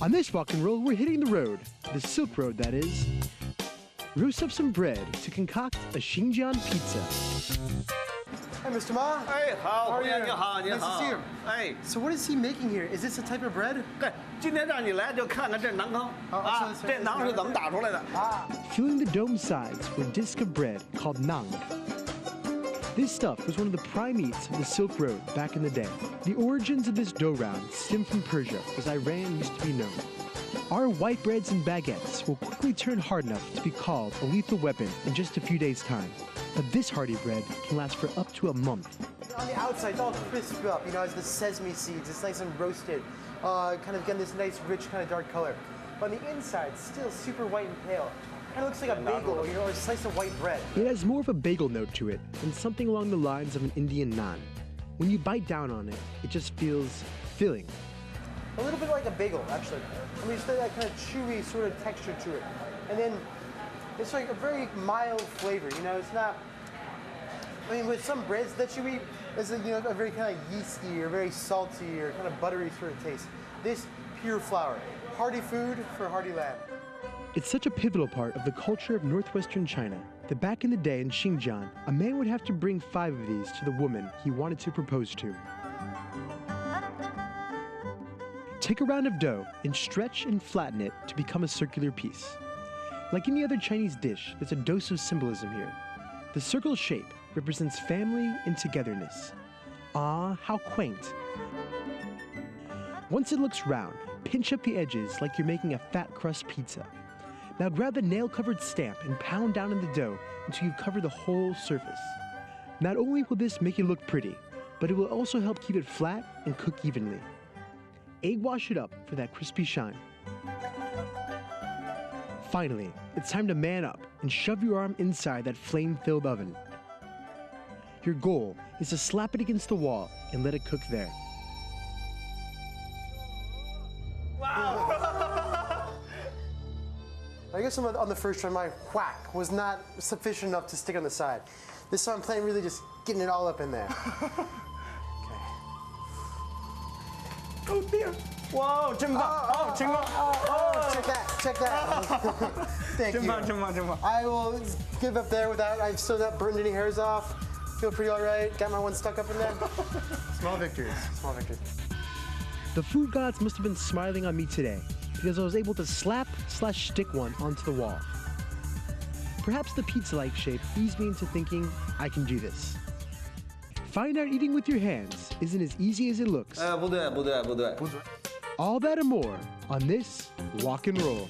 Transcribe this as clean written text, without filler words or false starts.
On this Wok-n-Roll, we're hitting the road, the Silk Road, that is. Roast up some bread to concoct a Xinjiang pizza. Hi, Mr. Ma. Hey, how are you? Nice to see you. Hey. So what is he making here? Is this a type of bread? 对，今天让你来就看看这馕坑啊，这馕是怎么打出来的？ Filling the dome sides with a disc of bread called nang. This stuff was one of the prime eats of the Silk Road back in the day. The origins of this dough round stem from Persia, as Iran used to be known. Our white breads and baguettes will quickly turn hard enough to be called a lethal weapon in just a few days' time. But this hearty bread can last for up to a month. On the outside, it's all crisped up, you know, as the sesame seeds. It's nice and roasted, kind of getting this nice, rich, kind of dark color. But on the inside, it's still super white and pale. Kind of looks like a bagel, you know, or a slice of white bread. It has more of a bagel note to it than something along the lines of an Indian naan. When you bite down on it, it just feels filling. A little bit like a bagel, actually. I mean, it's that kind of chewy sort of texture to it. And then it's like a very mild flavor, you know, it's not, I mean, with some breads that you eat, it's a, you know, a very kind of yeasty or very salty or kind of buttery sort of taste. This, pure flour. Hearty food for hearty land. It's such a pivotal part of the culture of northwestern China that back in the day in Xinjiang, a man would have to bring 5 of these to the woman he wanted to propose to. Take a round of dough and stretch and flatten it to become a circular piece. Like any other Chinese dish, there's a dose of symbolism here. The circle shape represents family and togetherness. Ah, how quaint. Once it looks round, pinch up the edges like you're making a fat crust pizza. Now grab the nail-covered stamp and pound down in the dough until you've covered the whole surface. Not only will this make it look pretty, but it will also help keep it flat and cook evenly. Egg wash it up for that crispy shine. Finally, it's time to man up and shove your arm inside that flame-filled oven. Your goal is to slap it against the wall and let it cook there. Wow! I guess on the first try, my whack was not sufficient enough to stick on the side. This time I'm playing really just getting it all up in there. Okay. Oh dear! Wow, 真棒！哦，真棒！哦 Check that. Thank you. 真棒！ I will give up there without, I've still not burned any hairs off. Feel pretty all right. Got my one stuck up in there. Small victories, small victories. The food gods must have been smiling on me today because I was able to slap/stick one onto the wall. Perhaps the pizza-like shape eased me into thinking I can do this. Find out eating with your hands isn't as easy as it looks. 不对。 All that and more on this Wok-n-Roll.